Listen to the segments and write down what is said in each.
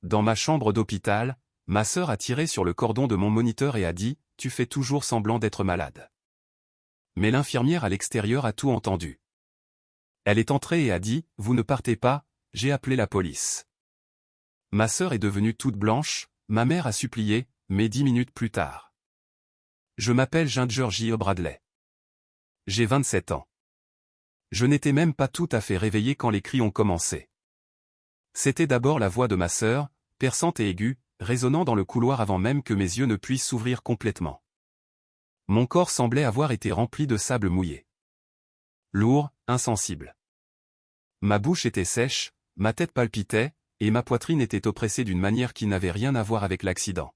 Dans ma chambre d'hôpital, ma sœur a tiré sur le cordon de mon moniteur et a dit « Tu fais toujours semblant d'être malade ». Mais l'infirmière à l'extérieur a tout entendu. Elle est entrée et a dit « Vous ne partez pas, j'ai appelé la police ». Ma sœur est devenue toute blanche, ma mère a supplié, mais 10 minutes plus tard. Je m'appelle Ginger J. Bradley. J'ai 27 ans. Je n'étais même pas tout à fait réveillé quand les cris ont commencé. C'était d'abord la voix de ma sœur, perçante et aiguë, résonnant dans le couloir avant même que mes yeux ne puissent s'ouvrir complètement. Mon corps semblait avoir été rempli de sable mouillé. Lourd, insensible. Ma bouche était sèche, ma tête palpitait, et ma poitrine était oppressée d'une manière qui n'avait rien à voir avec l'accident.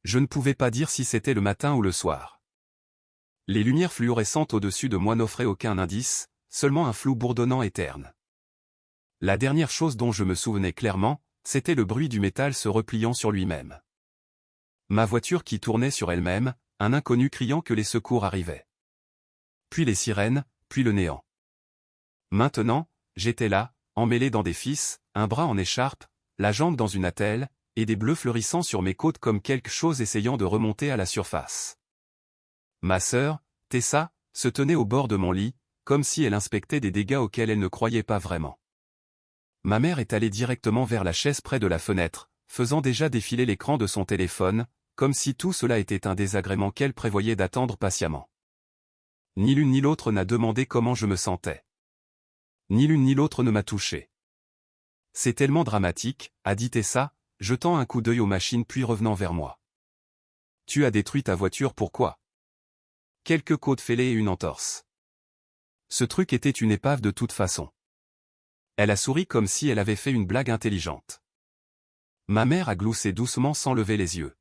Je ne pouvais pas dire si c'était le matin ou le soir. Les lumières fluorescentes au-dessus de moi n'offraient aucun indice, seulement un flou bourdonnant et terne. La dernière chose dont je me souvenais clairement, c'était le bruit du métal se repliant sur lui-même. Ma voiture qui tournait sur elle-même, un inconnu criant que les secours arrivaient. Puis les sirènes, puis le néant. Maintenant, j'étais là, emmêlé dans des fils, un bras en écharpe, la jambe dans une attelle, et des bleus fleurissant sur mes côtes comme quelque chose essayant de remonter à la surface. Ma sœur, Tessa, se tenait au bord de mon lit, comme si elle inspectait des dégâts auxquels elle ne croyait pas vraiment. Ma mère est allée directement vers la chaise près de la fenêtre, faisant déjà défiler l'écran de son téléphone, comme si tout cela était un désagrément qu'elle prévoyait d'attendre patiemment. Ni l'une ni l'autre n'a demandé comment je me sentais. Ni l'une ni l'autre ne m'a touché. C'est tellement dramatique, a dit Tessa, jetant un coup d'œil aux machines puis revenant vers moi. Tu as détruit ta voiture pourquoi? Quelques côtes fêlées et une entorse. Ce truc était une épave de toute façon. Elle a souri comme si elle avait fait une blague intelligente. Ma mère a gloussé doucement sans lever les yeux.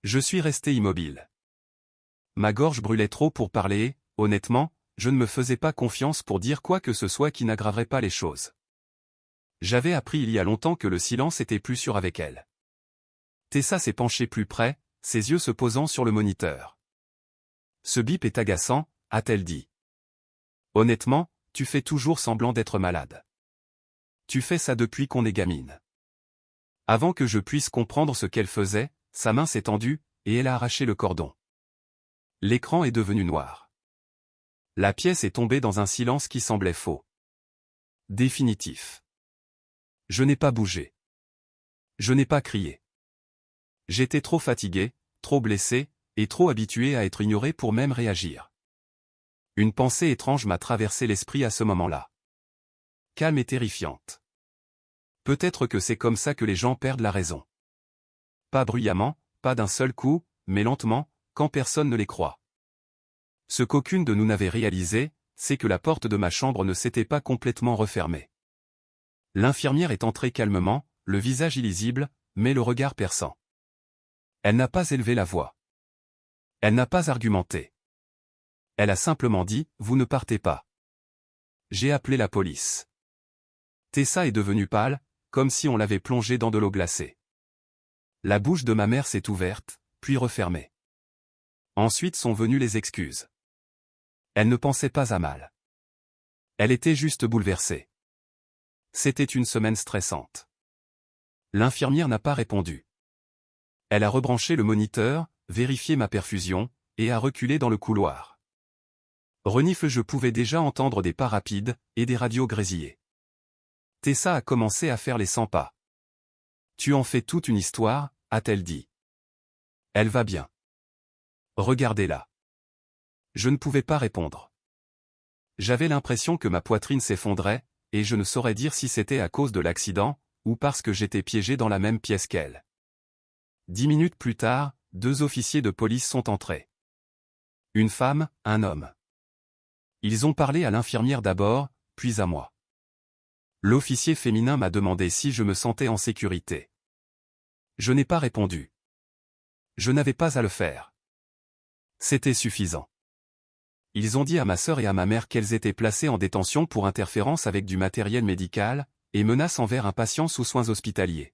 Je suis resté immobile. Ma gorge brûlait trop pour parler et, honnêtement, je ne me faisais pas confiance pour dire quoi que ce soit qui n'aggraverait pas les choses. J'avais appris il y a longtemps que le silence était plus sûr avec elle. Tessa s'est penchée plus près, ses yeux se posant sur le moniteur. Ce bip est agaçant, a-t-elle dit. Honnêtement, tu fais toujours semblant d'être malade. Tu fais ça depuis qu'on est gamine. Avant que je puisse comprendre ce qu'elle faisait, sa main s'est tendue, et elle a arraché le cordon. L'écran est devenu noir. La pièce est tombée dans un silence qui semblait faux. Définitif. Je n'ai pas bougé. Je n'ai pas crié. J'étais trop fatigué, trop blessé, et trop habitué à être ignoré pour même réagir. Une pensée étrange m'a traversé l'esprit à ce moment-là. Calme et terrifiante. Peut-être que c'est comme ça que les gens perdent la raison. Pas bruyamment, pas d'un seul coup, mais lentement, quand personne ne les croit. Ce qu'aucune de nous n'avait réalisé, c'est que la porte de ma chambre ne s'était pas complètement refermée. L'infirmière est entrée calmement, le visage illisible, mais le regard perçant. Elle n'a pas élevé la voix. Elle n'a pas argumenté. Elle a simplement dit « Vous ne partez pas ». J'ai appelé la police. Tessa est devenue pâle, comme si on l'avait plongée dans de l'eau glacée. La bouche de ma mère s'est ouverte, puis refermée. Ensuite sont venues les excuses. Elle ne pensait pas à mal. Elle était juste bouleversée. C'était une semaine stressante. L'infirmière n'a pas répondu. Elle a rebranché le moniteur, vérifié ma perfusion, et a reculé dans le couloir. Renifle, je pouvais déjà entendre des pas rapides, et des radios grésiller. Tessa a commencé à faire les 100 pas. Tu en fais toute une histoire, a-t-elle dit. Elle va bien. Regardez-la. Je ne pouvais pas répondre. J'avais l'impression que ma poitrine s'effondrait, et je ne saurais dire si c'était à cause de l'accident, ou parce que j'étais piégé dans la même pièce qu'elle. 10 minutes plus tard, 2 officiers de police sont entrés. Une femme, un homme. Ils ont parlé à l'infirmière d'abord, puis à moi. L'officier féminin m'a demandé si je me sentais en sécurité. Je n'ai pas répondu. Je n'avais pas à le faire. C'était suffisant. Ils ont dit à ma sœur et à ma mère qu'elles étaient placées en détention pour interférence avec du matériel médical, et menace envers un patient sous soins hospitaliers.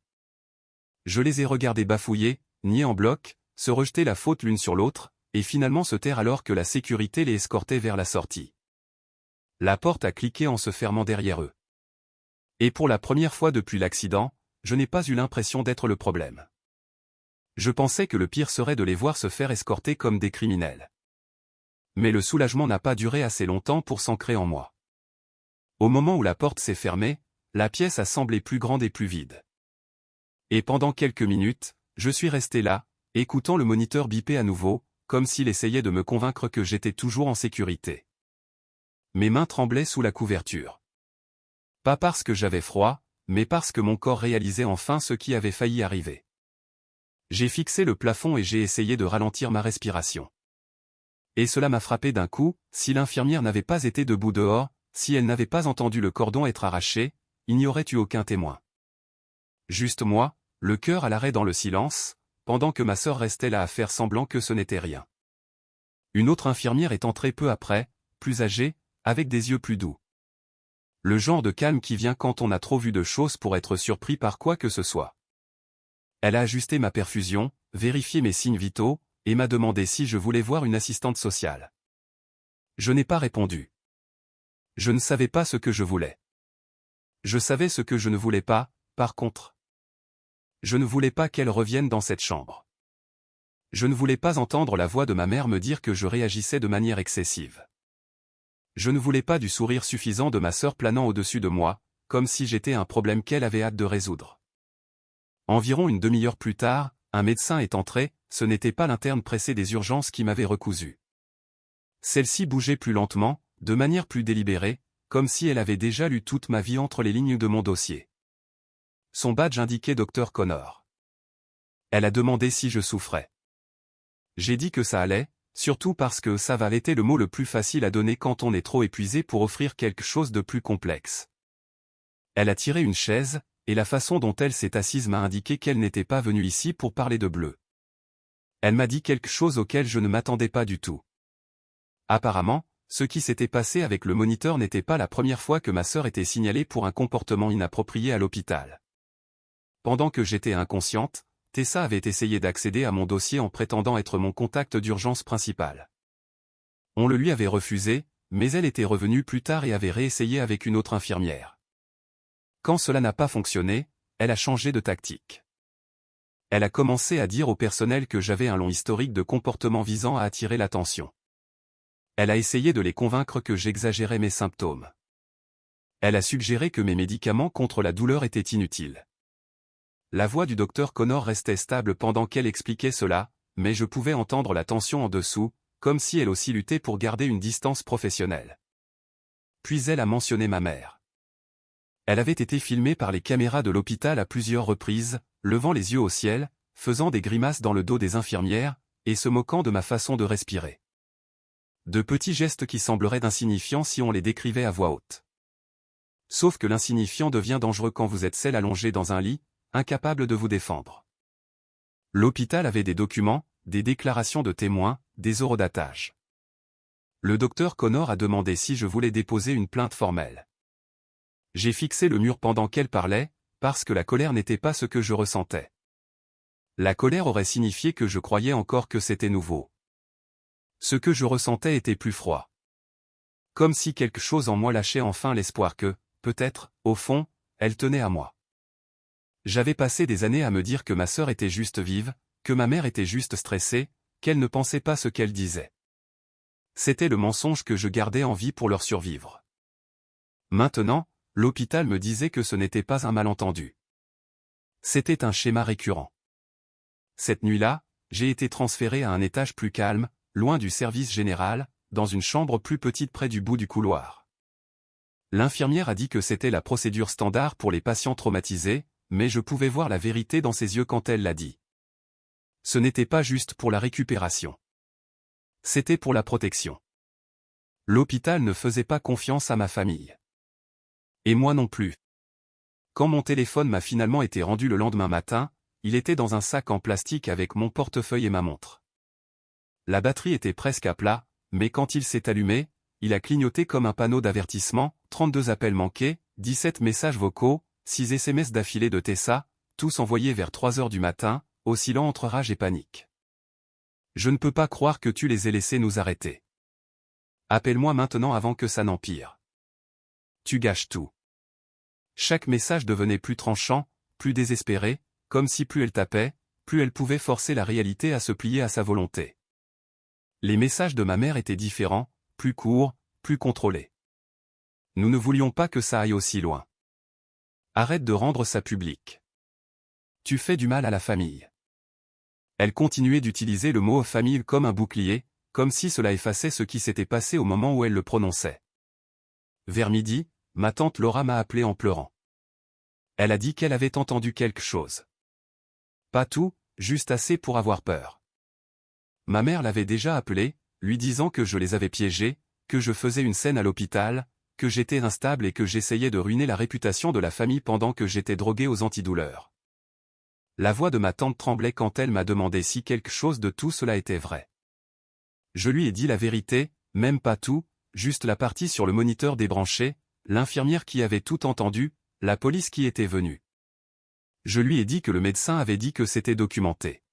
Je les ai regardées bafouiller, nier en bloc, se rejeter la faute l'une sur l'autre, et finalement se taire alors que la sécurité les escortait vers la sortie. La porte a cliqué en se fermant derrière eux. Et pour la première fois depuis l'accident, je n'ai pas eu l'impression d'être le problème. Je pensais que le pire serait de les voir se faire escorter comme des criminels. Mais le soulagement n'a pas duré assez longtemps pour s'ancrer en moi. Au moment où la porte s'est fermée, la pièce a semblé plus grande et plus vide. Et pendant quelques minutes, je suis resté là, écoutant le moniteur biper à nouveau, comme s'il essayait de me convaincre que j'étais toujours en sécurité. Mes mains tremblaient sous la couverture. Pas parce que j'avais froid, mais parce que mon corps réalisait enfin ce qui avait failli arriver. J'ai fixé le plafond et j'ai essayé de ralentir ma respiration. Et cela m'a frappé d'un coup, si l'infirmière n'avait pas été debout dehors, si elle n'avait pas entendu le cordon être arraché, il n'y aurait eu aucun témoin. Juste moi, le cœur à l'arrêt dans le silence, pendant que ma sœur restait là à faire semblant que ce n'était rien. Une autre infirmière est entrée peu après, plus âgée, avec des yeux plus doux. Le genre de calme qui vient quand on a trop vu de choses pour être surpris par quoi que ce soit. Elle a ajusté ma perfusion, vérifié mes signes vitaux, et m'a demandé si je voulais voir une assistante sociale. Je n'ai pas répondu. Je ne savais pas ce que je voulais. Je savais ce que je ne voulais pas, par contre. Je ne voulais pas qu'elle revienne dans cette chambre. Je ne voulais pas entendre la voix de ma mère me dire que je réagissais de manière excessive. Je ne voulais pas du sourire suffisant de ma sœur planant au-dessus de moi, comme si j'étais un problème qu'elle avait hâte de résoudre. Environ une demi-heure plus tard, un médecin est entré, ce n'était pas l'interne pressé des urgences qui m'avait recousu. Celle-ci bougeait plus lentement, de manière plus délibérée, comme si elle avait déjà lu toute ma vie entre les lignes de mon dossier. Son badge indiquait Dr Connor. Elle a demandé si je souffrais. J'ai dit que ça allait, surtout parce que ça va était le mot le plus facile à donner quand on est trop épuisé pour offrir quelque chose de plus complexe. Elle a tiré une chaise, et la façon dont elle s'est assise m'a indiqué qu'elle n'était pas venue ici pour parler de bleu. Elle m'a dit quelque chose auquel je ne m'attendais pas du tout. Apparemment, ce qui s'était passé avec le moniteur n'était pas la première fois que ma sœur était signalée pour un comportement inapproprié à l'hôpital. Pendant que j'étais inconsciente, Tessa avait essayé d'accéder à mon dossier en prétendant être mon contact d'urgence principal. On le lui avait refusé, mais elle était revenue plus tard et avait réessayé avec une autre infirmière. Quand cela n'a pas fonctionné, elle a changé de tactique. Elle a commencé à dire au personnel que j'avais un long historique de comportement visant à attirer l'attention. Elle a essayé de les convaincre que j'exagérais mes symptômes. Elle a suggéré que mes médicaments contre la douleur étaient inutiles. La voix du docteur Connor restait stable pendant qu'elle expliquait cela, mais je pouvais entendre la tension en dessous, comme si elle aussi luttait pour garder une distance professionnelle. Puis elle a mentionné ma mère. Elle avait été filmée par les caméras de l'hôpital à plusieurs reprises, levant les yeux au ciel, faisant des grimaces dans le dos des infirmières, et se moquant de ma façon de respirer. De petits gestes qui sembleraient insignifiants si on les décrivait à voix haute. Sauf que l'insignifiant devient dangereux quand vous êtes seul allongé dans un lit, incapable de vous défendre. L'hôpital avait des documents, des déclarations de témoins, des horodatages. Le docteur Connor a demandé si je voulais déposer une plainte formelle. J'ai fixé le mur pendant qu'elle parlait, parce que la colère n'était pas ce que je ressentais. La colère aurait signifié que je croyais encore que c'était nouveau. Ce que je ressentais était plus froid. Comme si quelque chose en moi lâchait enfin l'espoir que, peut-être, au fond, elle tenait à moi. J'avais passé des années à me dire que ma sœur était juste vive, que ma mère était juste stressée, qu'elle ne pensait pas ce qu'elle disait. C'était le mensonge que je gardais en vie pour leur survivre. Maintenant, l'hôpital me disait que ce n'était pas un malentendu. C'était un schéma récurrent. Cette nuit-là, j'ai été transféré à un étage plus calme, loin du service général, dans une chambre plus petite près du bout du couloir. L'infirmière a dit que c'était la procédure standard pour les patients traumatisés, mais je pouvais voir la vérité dans ses yeux quand elle l'a dit. Ce n'était pas juste pour la récupération. C'était pour la protection. L'hôpital ne faisait pas confiance à ma famille. Et moi non plus. Quand mon téléphone m'a finalement été rendu le lendemain matin, il était dans un sac en plastique avec mon portefeuille et ma montre. La batterie était presque à plat, mais quand il s'est allumé, il a clignoté comme un panneau d'avertissement, 32 appels manqués, 17 messages vocaux, 6 SMS d'affilée de Tessa, tous envoyés vers 3 heures du matin, oscillant entre rage et panique. Je ne peux pas croire que tu les aies laissés nous arrêter. Appelle-moi maintenant avant que ça n'empire. Tu gâches tout. Chaque message devenait plus tranchant, plus désespérée, comme si plus elle tapait, plus elle pouvait forcer la réalité à se plier à sa volonté. Les messages de ma mère étaient différents, plus courts, plus contrôlés. Nous ne voulions pas que ça aille aussi loin. Arrête de rendre ça public. Tu fais du mal à la famille. Elle continuait d'utiliser le mot famille comme un bouclier, comme si cela effaçait ce qui s'était passé au moment où elle le prononçait. Vers midi, ma tante Laura m'a appelé en pleurant. Elle a dit qu'elle avait entendu quelque chose. Pas tout, juste assez pour avoir peur. Ma mère l'avait déjà appelé, lui disant que je les avais piégés, que je faisais une scène à l'hôpital, que j'étais instable et que j'essayais de ruiner la réputation de la famille pendant que j'étais drogué aux antidouleurs. La voix de ma tante tremblait quand elle m'a demandé si quelque chose de tout cela était vrai. Je lui ai dit la vérité, même pas tout, juste la partie sur le moniteur débranché, l'infirmière qui avait tout entendu, la police qui était venue. Je lui ai dit que le médecin avait dit que c'était documenté.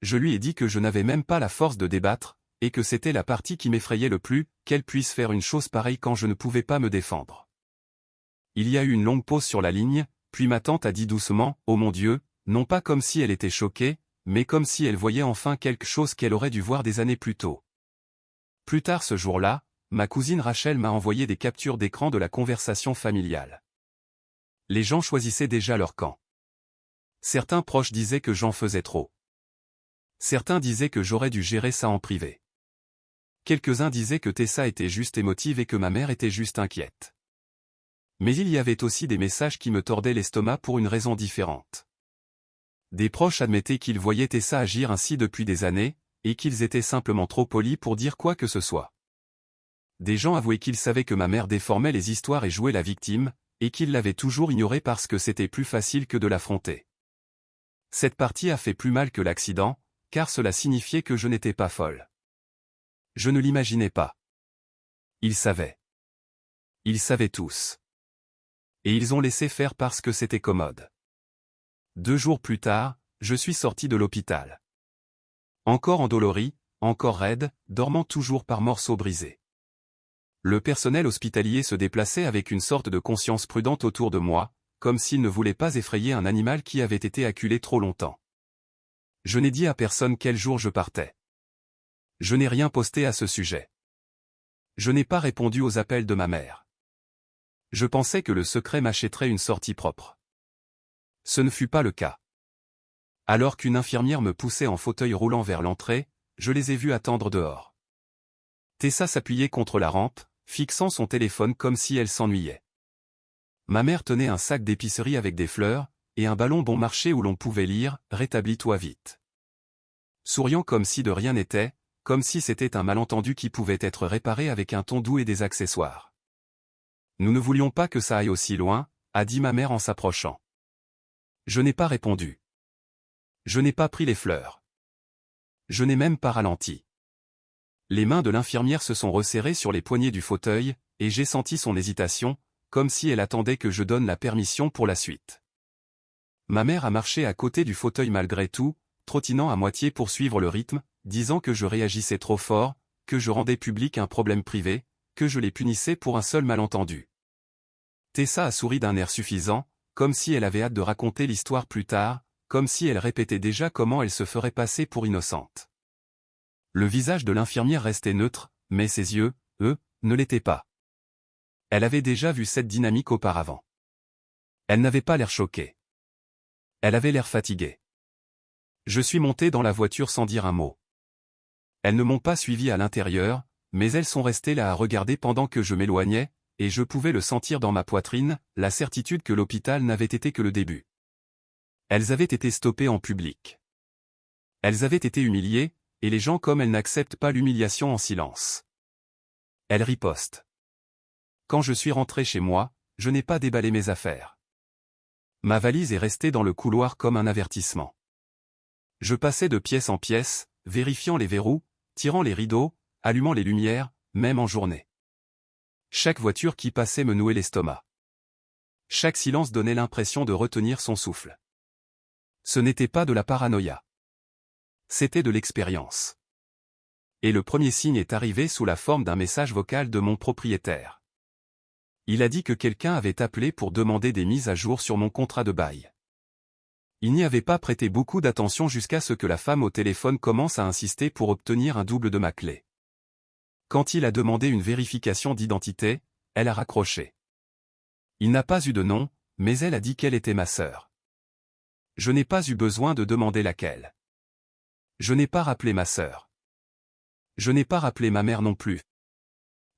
Je lui ai dit que je n'avais même pas la force de débattre, et que c'était la partie qui m'effrayait le plus, qu'elle puisse faire une chose pareille quand je ne pouvais pas me défendre. Il y a eu une longue pause sur la ligne, puis ma tante a dit doucement « Oh mon Dieu », non pas comme si elle était choquée, mais comme si elle voyait enfin quelque chose qu'elle aurait dû voir des années plus tôt. Plus tard ce jour-là, ma cousine Rachel m'a envoyé des captures d'écran de la conversation familiale. Les gens choisissaient déjà leur camp. Certains proches disaient que j'en faisais trop. Certains disaient que j'aurais dû gérer ça en privé. Quelques-uns disaient que Tessa était juste émotive et que ma mère était juste inquiète. Mais il y avait aussi des messages qui me tordaient l'estomac pour une raison différente. Des proches admettaient qu'ils voyaient Tessa agir ainsi depuis des années, et qu'ils étaient simplement trop polis pour dire quoi que ce soit. Des gens avouaient qu'ils savaient que ma mère déformait les histoires et jouait la victime, et qu'ils l'avaient toujours ignorée parce que c'était plus facile que de l'affronter. Cette partie a fait plus mal que l'accident, car cela signifiait que je n'étais pas folle. Je ne l'imaginais pas. Ils savaient. Ils savaient tous. Et ils ont laissé faire parce que c'était commode. 2 jours plus tard, je suis sorti de l'hôpital. Encore endolori, encore raide, dormant toujours par morceaux brisés. Le personnel hospitalier se déplaçait avec une sorte de conscience prudente autour de moi, comme s'il ne voulait pas effrayer un animal qui avait été acculé trop longtemps. Je n'ai dit à personne quel jour je partais. Je n'ai rien posté à ce sujet. Je n'ai pas répondu aux appels de ma mère. Je pensais que le secret m'achèterait une sortie propre. Ce ne fut pas le cas. Alors qu'une infirmière me poussait en fauteuil roulant vers l'entrée, je les ai vus attendre dehors. Tessa s'appuyait contre la rampe, fixant son téléphone comme si elle s'ennuyait. Ma mère tenait un sac d'épicerie avec des fleurs, et un ballon bon marché où l'on pouvait lire « Rétablis-toi vite ». Souriant comme si de rien n'était, comme si c'était un malentendu qui pouvait être réparé avec un ton doux et des accessoires. Nous ne voulions pas que ça aille aussi loin, a dit ma mère en s'approchant. Je n'ai pas répondu. Je n'ai pas pris les fleurs. Je n'ai même pas ralenti. Les mains de l'infirmière se sont resserrées sur les poignées du fauteuil, et j'ai senti son hésitation, comme si elle attendait que je donne la permission pour la suite. Ma mère a marché à côté du fauteuil malgré tout, trottinant à moitié pour suivre le rythme, disant que je réagissais trop fort, que je rendais public un problème privé, que je les punissais pour un seul malentendu. Tessa a souri d'un air suffisant, comme si elle avait hâte de raconter l'histoire plus tard, comme si elle répétait déjà comment elle se ferait passer pour innocente. Le visage de l'infirmière restait neutre, mais ses yeux, eux, ne l'étaient pas. Elle avait déjà vu cette dynamique auparavant. Elle n'avait pas l'air choquée. Elle avait l'air fatiguée. Je suis monté dans la voiture sans dire un mot. Elles ne m'ont pas suivi à l'intérieur, mais elles sont restées là à regarder pendant que je m'éloignais, et je pouvais le sentir dans ma poitrine, la certitude que l'hôpital n'avait été que le début. Elles avaient été stoppées en public. Elles avaient été humiliées, et les gens comme elles n'acceptent pas l'humiliation en silence. Elles ripostent. Quand je suis rentré chez moi, je n'ai pas déballé mes affaires. Ma valise est restée dans le couloir comme un avertissement. Je passais de pièce en pièce, vérifiant les verrous, tirant les rideaux, allumant les lumières, même en journée. Chaque voiture qui passait me nouait l'estomac. Chaque silence donnait l'impression de retenir son souffle. Ce n'était pas de la paranoïa. C'était de l'expérience. Et le premier signe est arrivé sous la forme d'un message vocal de mon propriétaire. Il a dit que quelqu'un avait appelé pour demander des mises à jour sur mon contrat de bail. Il n'y avait pas prêté beaucoup d'attention jusqu'à ce que la femme au téléphone commence à insister pour obtenir un double de ma clé. Quand il a demandé une vérification d'identité, elle a raccroché. Il n'a pas eu de nom, mais elle a dit qu'elle était ma sœur. Je n'ai pas eu besoin de demander laquelle. Je n'ai pas rappelé ma sœur. Je n'ai pas rappelé ma mère non plus.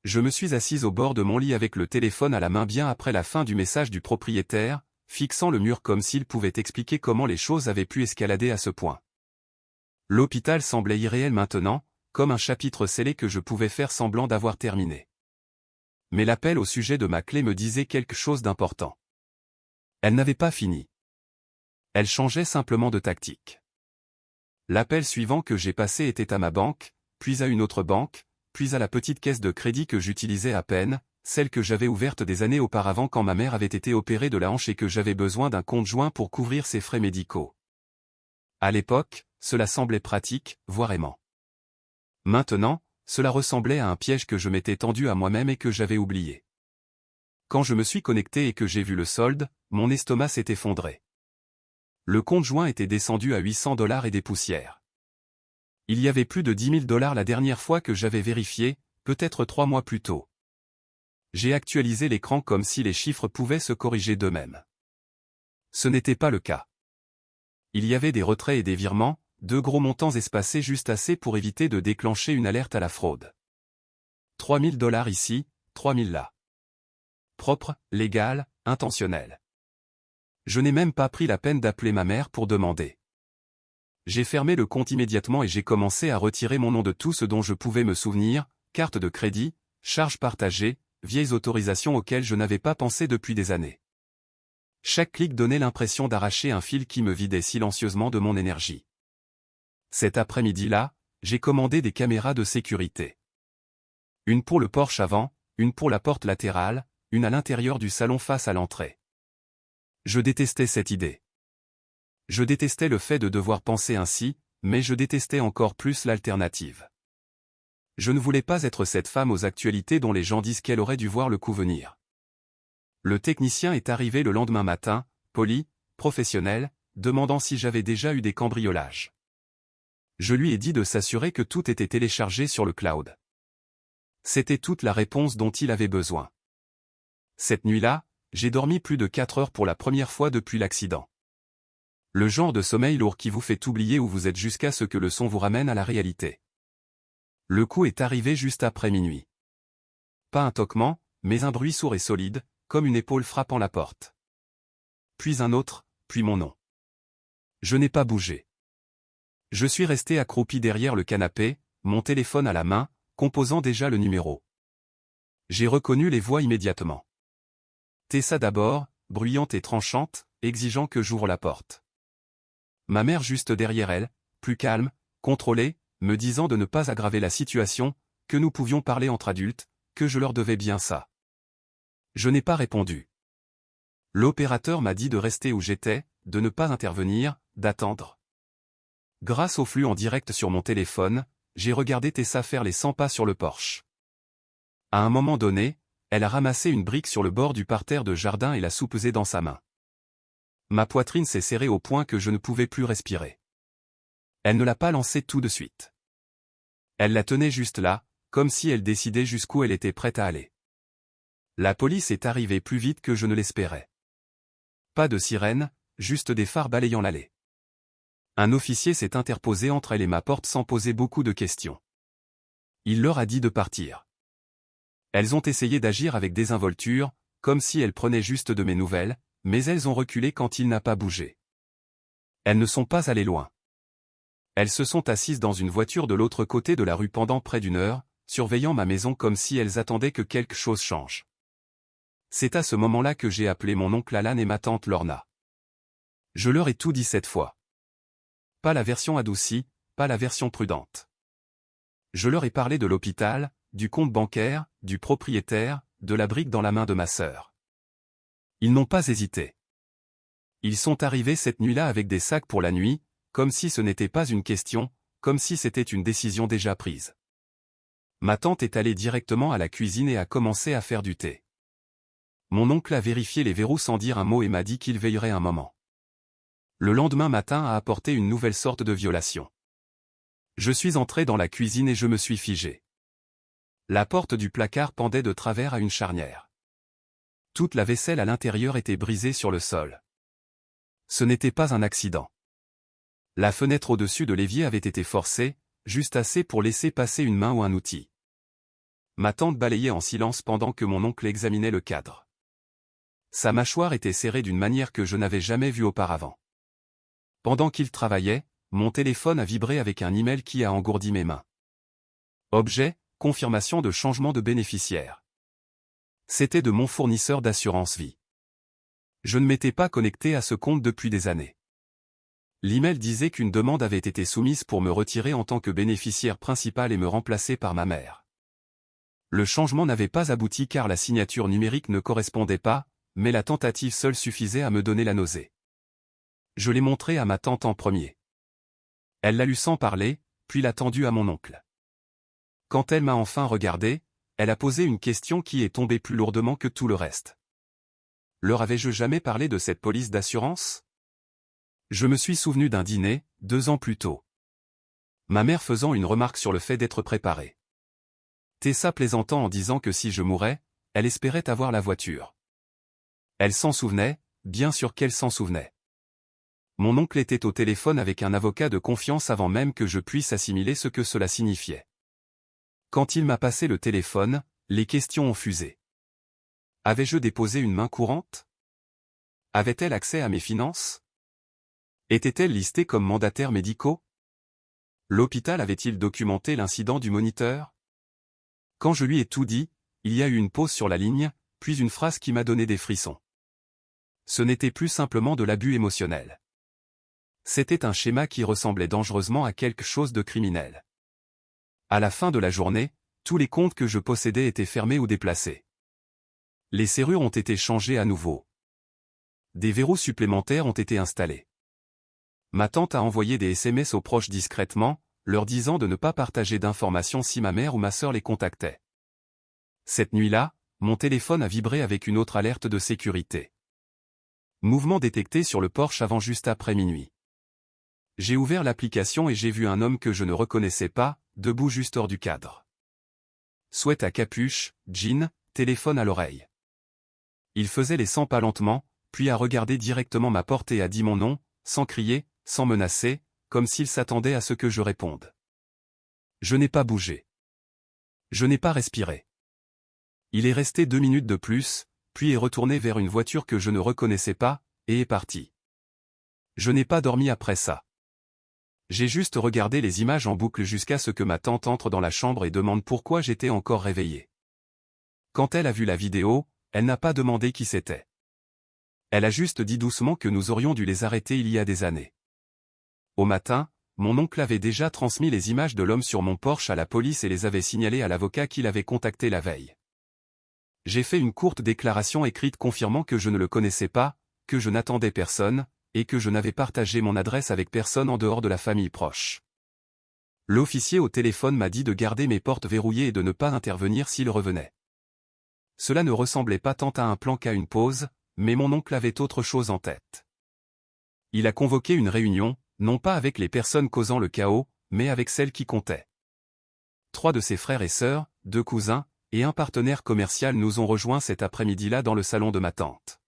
Je me suis assise au bord de mon lit avec le téléphone à la main bien après la fin du message du propriétaire, fixant le mur comme s'il pouvait expliquer comment les choses avaient pu escalader à ce point. L'hôpital semblait irréel maintenant, comme un chapitre scellé que je pouvais faire semblant d'avoir terminé. Mais l'appel au sujet de ma clé me disait quelque chose d'important. Elle n'avait pas fini. Elle changeait simplement de tactique. L'appel suivant que j'ai passé était à ma banque, puis à une autre banque, puis à la petite caisse de crédit que j'utilisais à peine, celle que j'avais ouverte des années auparavant quand ma mère avait été opérée de la hanche et que j'avais besoin d'un compte joint pour couvrir ses frais médicaux. À l'époque, cela semblait pratique, voire aimant. Maintenant, cela ressemblait à un piège que je m'étais tendu à moi-même et que j'avais oublié. Quand je me suis connecté et que j'ai vu le solde, mon estomac s'est effondré. Le compte joint était descendu à $800 et des poussières. Il y avait plus de $10 000 la dernière fois que j'avais vérifié, peut-être 3 mois plus tôt. J'ai actualisé l'écran comme si les chiffres pouvaient se corriger d'eux-mêmes. Ce n'était pas le cas. Il y avait des retraits et des virements, 2 gros montants espacés juste assez pour éviter de déclencher une alerte à la fraude. $3 000 ici, 3 000 là. Propre, légal, intentionnel. Je n'ai même pas pris la peine d'appeler ma mère pour demander. J'ai fermé le compte immédiatement et j'ai commencé à retirer mon nom de tout ce dont je pouvais me souvenir, carte de crédit, charges partagées, vieilles autorisations auxquelles je n'avais pas pensé depuis des années. Chaque clic donnait l'impression d'arracher un fil qui me vidait silencieusement de mon énergie. Cet après-midi-là, j'ai commandé des caméras de sécurité. Une pour le porche avant, une pour la porte latérale, une à l'intérieur du salon face à l'entrée. Je détestais cette idée. Je détestais le fait de devoir penser ainsi, mais je détestais encore plus l'alternative. Je ne voulais pas être cette femme aux actualités dont les gens disent qu'elle aurait dû voir le coup venir. Le technicien est arrivé le lendemain matin, poli, professionnel, demandant si j'avais déjà eu des cambriolages. Je lui ai dit de s'assurer que tout était téléchargé sur le cloud. C'était toute la réponse dont il avait besoin. Cette nuit-là, j'ai dormi plus de 4 heures pour la première fois depuis l'accident. Le genre de sommeil lourd qui vous fait oublier où vous êtes jusqu'à ce que le son vous ramène à la réalité. Le coup est arrivé juste après minuit. Pas un toquement, mais un bruit sourd et solide, comme une épaule frappant la porte. Puis un autre, puis mon nom. Je n'ai pas bougé. Je suis resté accroupi derrière le canapé, mon téléphone à la main, composant déjà le numéro. J'ai reconnu les voix immédiatement. Tessa d'abord, bruyante et tranchante, exigeant que j'ouvre la porte. Ma mère juste derrière elle, plus calme, contrôlée, me disant de ne pas aggraver la situation, que nous pouvions parler entre adultes, que je leur devais bien ça. Je n'ai pas répondu. L'opérateur m'a dit de rester où j'étais, de ne pas intervenir, d'attendre. Grâce au flux en direct sur mon téléphone, j'ai regardé Tessa faire les 100 pas sur le porche. À un moment donné, elle a ramassé une brique sur le bord du parterre de jardin et l'a soupesée dans sa main. Ma poitrine s'est serrée au point que je ne pouvais plus respirer. Elle ne l'a pas lancée tout de suite. Elle la tenait juste là, comme si elle décidait jusqu'où elle était prête à aller. La police est arrivée plus vite que je ne l'espérais. Pas de sirène, juste des phares balayant l'allée. Un officier s'est interposé entre elle et ma porte sans poser beaucoup de questions. Il leur a dit de partir. Elles ont essayé d'agir avec désinvolture, comme si elles prenaient juste de mes nouvelles, mais elles ont reculé quand il n'a pas bougé. Elles ne sont pas allées loin. Elles se sont assises dans une voiture de l'autre côté de la rue pendant près d'1 heure, surveillant ma maison comme si elles attendaient que quelque chose change. C'est à ce moment-là que j'ai appelé mon oncle Alan et ma tante Lorna. Je leur ai tout dit cette fois. Pas la version adoucie, pas la version prudente. Je leur ai parlé de l'hôpital, du compte bancaire, du propriétaire, de la brique dans la main de ma sœur. Ils n'ont pas hésité. Ils sont arrivés cette nuit-là avec des sacs pour la nuit, comme si ce n'était pas une question, comme si c'était une décision déjà prise. Ma tante est allée directement à la cuisine et a commencé à faire du thé. Mon oncle a vérifié les verrous sans dire un mot et m'a dit qu'il veillerait un moment. Le lendemain matin a apporté une nouvelle sorte de violation. Je suis entré dans la cuisine et je me suis figé. La porte du placard pendait de travers à une charnière. Toute la vaisselle à l'intérieur était brisée sur le sol. Ce n'était pas un accident. La fenêtre au-dessus de l'évier avait été forcée, juste assez pour laisser passer une main ou un outil. Ma tante balayait en silence pendant que mon oncle examinait le cadre. Sa mâchoire était serrée d'une manière que je n'avais jamais vue auparavant. Pendant qu'il travaillait, mon téléphone a vibré avec un email qui a engourdi mes mains. Objet, confirmation de changement de bénéficiaire. C'était de mon fournisseur d'assurance vie. Je ne m'étais pas connecté à ce compte depuis des années. L'email disait qu'une demande avait été soumise pour me retirer en tant que bénéficiaire principal et me remplacer par ma mère. Le changement n'avait pas abouti car la signature numérique ne correspondait pas, mais la tentative seule suffisait à me donner la nausée. Je l'ai montré à ma tante en premier. Elle l'a lu sans parler, puis l'a tendu à mon oncle. Quand elle m'a enfin regardé, elle a posé une question qui est tombée plus lourdement que tout le reste. Leur avais-je jamais parlé de cette police d'assurance ? Je me suis souvenu d'un dîner, 2 ans plus tôt. Ma mère faisant une remarque sur le fait d'être préparée. Tessa plaisantant en disant que si je mourais, elle espérait avoir la voiture. Elle s'en souvenait, bien sûr qu'elle s'en souvenait. Mon oncle était au téléphone avec un avocat de confiance avant même que je puisse assimiler ce que cela signifiait. Quand il m'a passé le téléphone, les questions ont fusé. Avais-je déposé une main courante ? Avait-elle accès à mes finances ? Était-elle listée comme mandataire médicaux ? L'hôpital avait-il documenté l'incident du moniteur ? Quand je lui ai tout dit, il y a eu une pause sur la ligne, puis une phrase qui m'a donné des frissons. Ce n'était plus simplement de l'abus émotionnel. C'était un schéma qui ressemblait dangereusement à quelque chose de criminel. À la fin de la journée, tous les comptes que je possédais étaient fermés ou déplacés. Les serrures ont été changées à nouveau. Des verrous supplémentaires ont été installés. Ma tante a envoyé des SMS aux proches discrètement, leur disant de ne pas partager d'informations si ma mère ou ma sœur les contactait. Cette nuit-là, mon téléphone a vibré avec une autre alerte de sécurité. Mouvement détecté sur le porche avant juste après minuit. J'ai ouvert l'application et j'ai vu un homme que je ne reconnaissais pas, debout juste hors du cadre. Sweat à capuche, jean, téléphone à l'oreille. Il faisait les 100 pas lentement, puis a regardé directement ma porte et a dit mon nom, sans crier, sans menacer, comme s'il s'attendait à ce que je réponde. Je n'ai pas bougé. Je n'ai pas respiré. Il est resté 2 minutes de plus, puis est retourné vers une voiture que je ne reconnaissais pas, et est parti. Je n'ai pas dormi après ça. J'ai juste regardé les images en boucle jusqu'à ce que ma tante entre dans la chambre et demande pourquoi j'étais encore réveillé. Quand elle a vu la vidéo, elle n'a pas demandé qui c'était. Elle a juste dit doucement que nous aurions dû les arrêter il y a des années. Au matin, mon oncle avait déjà transmis les images de l'homme sur mon porche à la police et les avait signalées à l'avocat qui l'avait contacté la veille. J'ai fait une courte déclaration écrite confirmant que je ne le connaissais pas, que je n'attendais personne, et que je n'avais partagé mon adresse avec personne en dehors de la famille proche. L'officier au téléphone m'a dit de garder mes portes verrouillées et de ne pas intervenir s'il revenait. Cela ne ressemblait pas tant à un plan qu'à une pause, mais mon oncle avait autre chose en tête. Il a convoqué une réunion, non pas avec les personnes causant le chaos, mais avec celles qui comptaient. 3 de ses frères et sœurs, 2 cousins, et un partenaire commercial nous ont rejoints cet après-midi-là dans le salon de ma tante.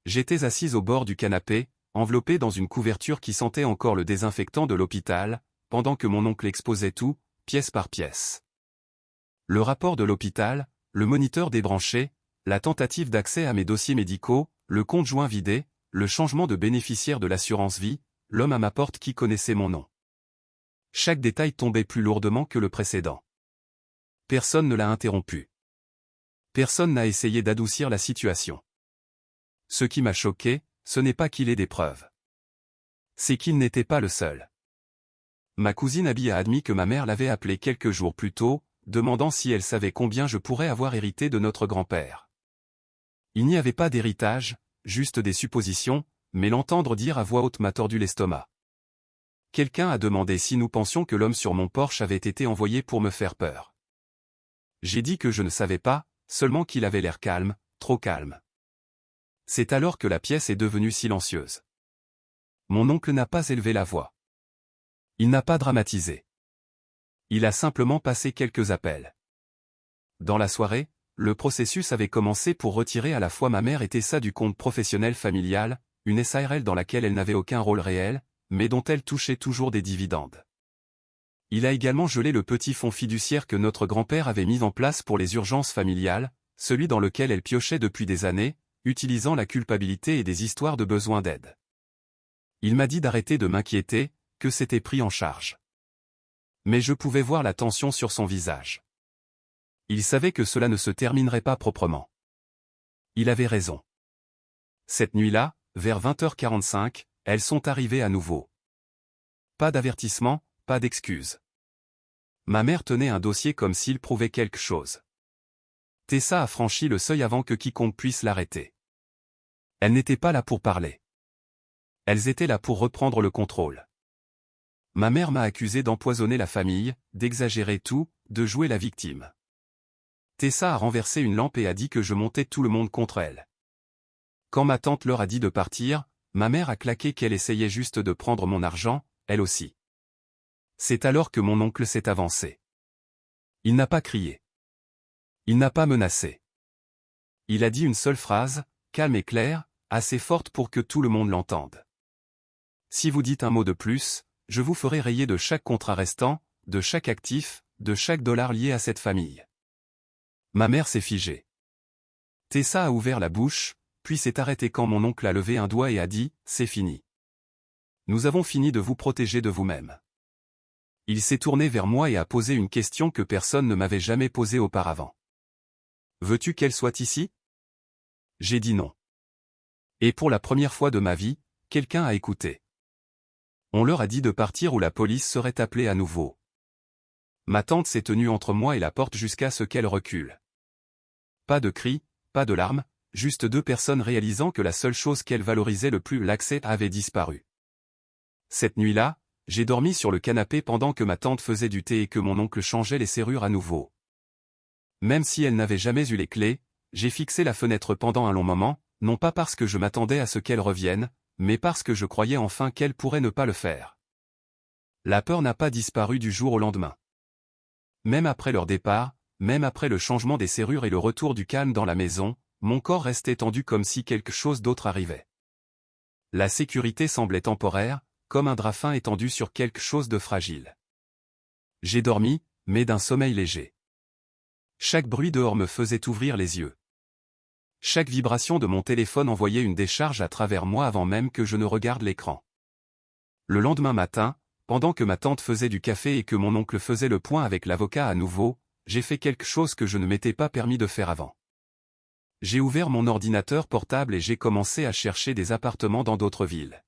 J'étais assise au bord du canapé, enveloppé dans une couverture qui sentait encore le désinfectant de l'hôpital, pendant que mon oncle exposait tout, pièce par pièce. Le rapport de l'hôpital, le moniteur débranché, la tentative d'accès à mes dossiers médicaux, le compte joint vidé, le changement de bénéficiaire de l'assurance vie, l'homme à ma porte qui connaissait mon nom. Chaque détail tombait plus lourdement que le précédent. Personne ne l'a interrompu. Personne n'a essayé d'adoucir la situation. Ce qui m'a choqué, ce n'est pas qu'il ait des preuves. C'est qu'il n'était pas le seul. Ma cousine Abby a admis que ma mère l'avait appelé quelques jours plus tôt, demandant si elle savait combien je pourrais avoir hérité de notre grand-père. Il n'y avait pas d'héritage, juste des suppositions, mais l'entendre dire à voix haute m'a tordu l'estomac. Quelqu'un a demandé si nous pensions que l'homme sur mon porche avait été envoyé pour me faire peur. J'ai dit que je ne savais pas, seulement qu'il avait l'air calme, trop calme. C'est alors que la pièce est devenue silencieuse. Mon oncle n'a pas élevé la voix. Il n'a pas dramatisé. Il a simplement passé quelques appels. Dans la soirée, le processus avait commencé pour retirer à la fois ma mère et Tessa du compte professionnel familial, une SARL dans laquelle elle n'avait aucun rôle réel, mais dont elle touchait toujours des dividendes. Il a également gelé le petit fonds fiduciaire que notre grand-père avait mis en place pour les urgences familiales, celui dans lequel elle piochait depuis des années, utilisant la culpabilité et des histoires de besoin d'aide. Il m'a dit d'arrêter de m'inquiéter, que c'était pris en charge. Mais je pouvais voir la tension sur son visage. Il savait que cela ne se terminerait pas proprement. Il avait raison. Cette nuit-là, vers 20h45, elles sont arrivées à nouveau. Pas d'avertissement, pas d'excuses. Ma mère tenait un dossier comme s'il prouvait quelque chose. Tessa a franchi le seuil avant que quiconque puisse l'arrêter. Elles n'étaient pas là pour parler. Elles étaient là pour reprendre le contrôle. Ma mère m'a accusé d'empoisonner la famille, d'exagérer tout, de jouer la victime. Tessa a renversé une lampe et a dit que je montais tout le monde contre elle. Quand ma tante leur a dit de partir, ma mère a claqué qu'elle essayait juste de prendre mon argent, elle aussi. C'est alors que mon oncle s'est avancé. Il n'a pas crié. Il n'a pas menacé. Il a dit une seule phrase, calme et claire, assez forte pour que tout le monde l'entende. Si vous dites un mot de plus, je vous ferai rayer de chaque contrat restant, de chaque actif, de chaque dollar lié à cette famille. Ma mère s'est figée. Tessa a ouvert la bouche, puis s'est arrêtée quand mon oncle a levé un doigt et a dit « C'est fini. Nous avons fini de vous protéger de vous-même. » Il s'est tourné vers moi et a posé une question que personne ne m'avait jamais posée auparavant. « Veux-tu qu'elle soit ici ?» J'ai dit non. Et pour la première fois de ma vie, quelqu'un a écouté. On leur a dit de partir ou la police serait appelée à nouveau. Ma tante s'est tenue entre moi et la porte jusqu'à ce qu'elle recule. Pas de cris, pas de larmes, juste deux personnes réalisant que la seule chose qu'elles valorisaient le plus, l'accès, avait disparu. Cette nuit-là, j'ai dormi sur le canapé pendant que ma tante faisait du thé et que mon oncle changeait les serrures à nouveau. Même si elle n'avait jamais eu les clés, j'ai fixé la fenêtre pendant un long moment, non pas parce que je m'attendais à ce qu'elle revienne, mais parce que je croyais enfin qu'elle pourrait ne pas le faire. La peur n'a pas disparu du jour au lendemain. Même après leur départ, même après le changement des serrures et le retour du calme dans la maison, mon corps restait tendu comme si quelque chose d'autre arrivait. La sécurité semblait temporaire, comme un drap fin étendu sur quelque chose de fragile. J'ai dormi, mais d'un sommeil léger. Chaque bruit dehors me faisait ouvrir les yeux. Chaque vibration de mon téléphone envoyait une décharge à travers moi avant même que je ne regarde l'écran. Le lendemain matin, pendant que ma tante faisait du café et que mon oncle faisait le point avec l'avocat à nouveau, j'ai fait quelque chose que je ne m'étais pas permis de faire avant. J'ai ouvert mon ordinateur portable et j'ai commencé à chercher des appartements dans d'autres villes.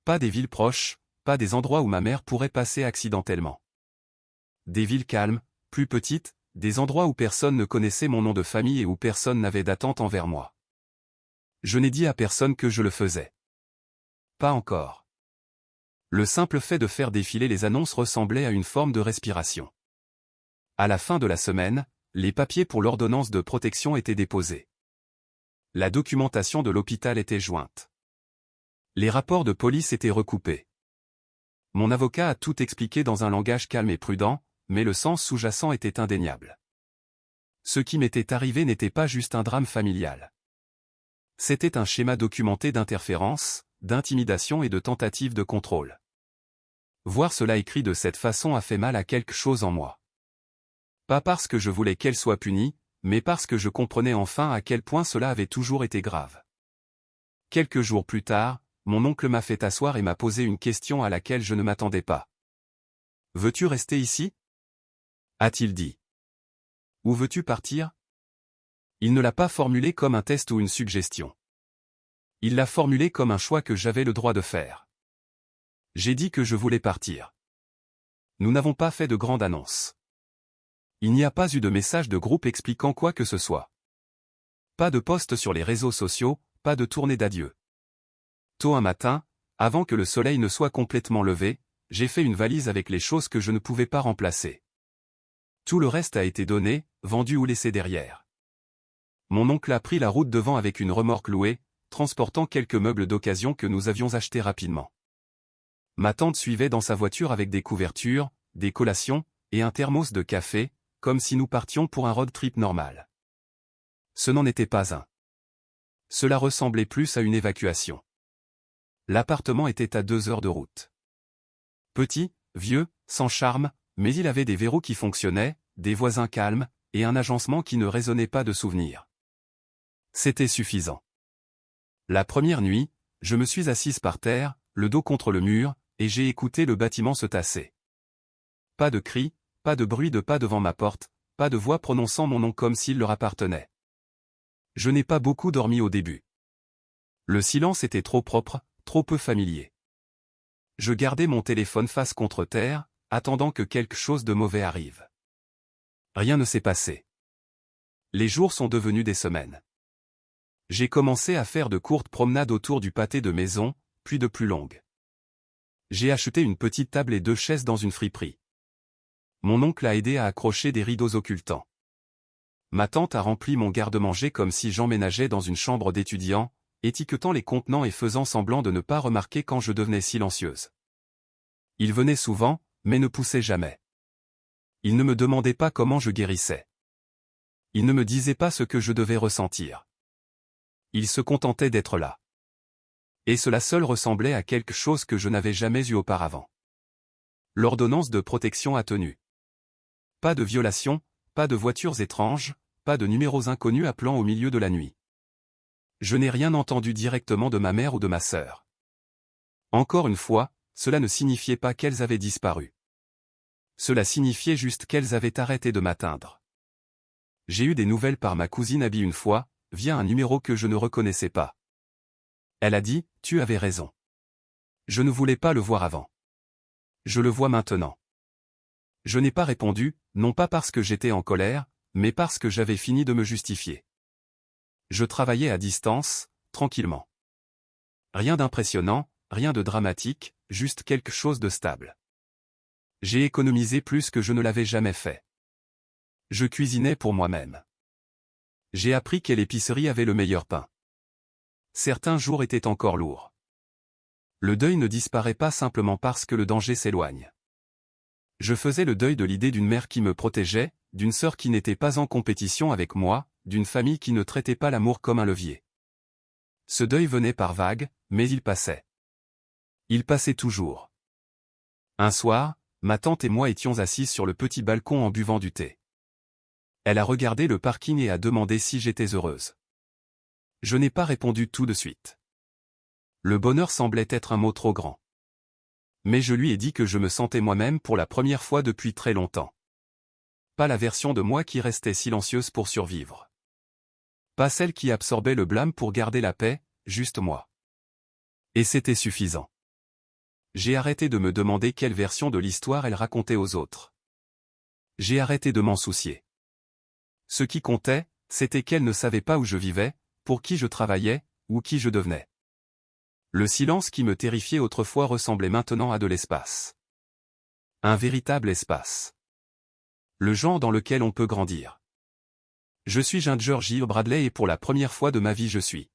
Pas des villes proches, pas des endroits où ma mère pourrait passer accidentellement. Des villes calmes, plus petites, des endroits où personne ne connaissait mon nom de famille et où personne n'avait d'attente envers moi. Je n'ai dit à personne que je le faisais. Pas encore. Le simple fait de faire défiler les annonces ressemblait à une forme de respiration. À la fin de la semaine, les papiers pour l'ordonnance de protection étaient déposés. La documentation de l'hôpital était jointe. Les rapports de police étaient recoupés. Mon avocat a tout expliqué dans un langage calme et prudent, mais le sens sous-jacent était indéniable. Ce qui m'était arrivé n'était pas juste un drame familial. C'était un schéma documenté d'interférence, d'intimidation et de tentative de contrôle. Voir cela écrit de cette façon a fait mal à quelque chose en moi. Pas parce que je voulais qu'elle soit punie, mais parce que je comprenais enfin à quel point cela avait toujours été grave. Quelques jours plus tard, mon oncle m'a fait asseoir et m'a posé une question à laquelle je ne m'attendais pas. « Veux-tu rester ici ?» a-t-il dit. « Où veux-tu partir ?» Il ne l'a pas formulé comme un test ou une suggestion. Il l'a formulé comme un choix que j'avais le droit de faire. J'ai dit que je voulais partir. Nous n'avons pas fait de grande annonce. Il n'y a pas eu de message de groupe expliquant quoi que ce soit. Pas de post sur les réseaux sociaux, pas de tournée d'adieu. Tôt un matin, avant que le soleil ne soit complètement levé, j'ai fait une valise avec les choses que je ne pouvais pas remplacer. Tout le reste a été donné, vendu ou laissé derrière. Mon oncle a pris la route devant avec une remorque louée, transportant quelques meubles d'occasion que nous avions achetés rapidement. Ma tante suivait dans sa voiture avec des couvertures, des collations, et un thermos de café, comme si nous partions pour un road trip normal. Ce n'en était pas un. Cela ressemblait plus à une évacuation. L'appartement était à 2 heures de route. Petit, vieux, sans charme, mais il avait des verrous qui fonctionnaient, des voisins calmes, et un agencement qui ne résonnait pas de souvenirs. C'était suffisant. La première nuit, je me suis assise par terre, le dos contre le mur, et j'ai écouté le bâtiment se tasser. Pas de cris, pas de bruit de pas devant ma porte, pas de voix prononçant mon nom comme s'il leur appartenait. Je n'ai pas beaucoup dormi au début. Le silence était trop propre, trop peu familier. Je gardais mon téléphone face contre terre, attendant que quelque chose de mauvais arrive. Rien ne s'est passé. Les jours sont devenus des semaines. J'ai commencé à faire de courtes promenades autour du pâté de maison, puis de plus longues. J'ai acheté une petite table et 2 chaises dans une friperie. Mon oncle a aidé à accrocher des rideaux occultants. Ma tante a rempli mon garde-manger comme si j'emménageais dans une chambre d'étudiant, étiquetant les contenants et faisant semblant de ne pas remarquer quand je devenais silencieuse. Il venait souvent, mais ne poussait jamais. Il ne me demandait pas comment je guérissais. Il ne me disait pas ce que je devais ressentir. Il se contentait d'être là. Et cela seul ressemblait à quelque chose que je n'avais jamais eu auparavant. L'ordonnance de protection a tenu. Pas de violation, pas de voitures étranges, pas de numéros inconnus appelant au milieu de la nuit. Je n'ai rien entendu directement de ma mère ou de ma sœur. Encore une fois, cela ne signifiait pas qu'elles avaient disparu. Cela signifiait juste qu'elles avaient arrêté de m'atteindre. J'ai eu des nouvelles par ma cousine Abby une fois, via un numéro que je ne reconnaissais pas. Elle a dit, « Tu avais raison. Je ne voulais pas le voir avant. Je le vois maintenant. » Je n'ai pas répondu, non pas parce que j'étais en colère, mais parce que j'avais fini de me justifier. Je travaillais à distance, tranquillement. Rien d'impressionnant, rien de dramatique, juste quelque chose de stable. J'ai économisé plus que je ne l'avais jamais fait. Je cuisinais pour moi-même. J'ai appris quelle épicerie avait le meilleur pain. Certains jours étaient encore lourds. Le deuil ne disparaît pas simplement parce que le danger s'éloigne. Je faisais le deuil de l'idée d'une mère qui me protégeait, d'une sœur qui n'était pas en compétition avec moi, d'une famille qui ne traitait pas l'amour comme un levier. Ce deuil venait par vagues, mais il passait. Il passait toujours. Un soir, ma tante et moi étions assises sur le petit balcon en buvant du thé. Elle a regardé le parking et a demandé si j'étais heureuse. Je n'ai pas répondu tout de suite. Le bonheur semblait être un mot trop grand. Mais je lui ai dit que je me sentais moi-même pour la première fois depuis très longtemps. Pas la version de moi qui restait silencieuse pour survivre. Pas celle qui absorbait le blâme pour garder la paix, juste moi. Et c'était suffisant. J'ai arrêté de me demander quelle version de l'histoire elle racontait aux autres. J'ai arrêté de m'en soucier. Ce qui comptait, c'était qu'elle ne savait pas où je vivais, pour qui je travaillais, ou qui je devenais. Le silence qui me terrifiait autrefois ressemblait maintenant à de l'espace. Un véritable espace. Le genre dans lequel on peut grandir. Je suis Ginger Bradley et pour la première fois de ma vie je suis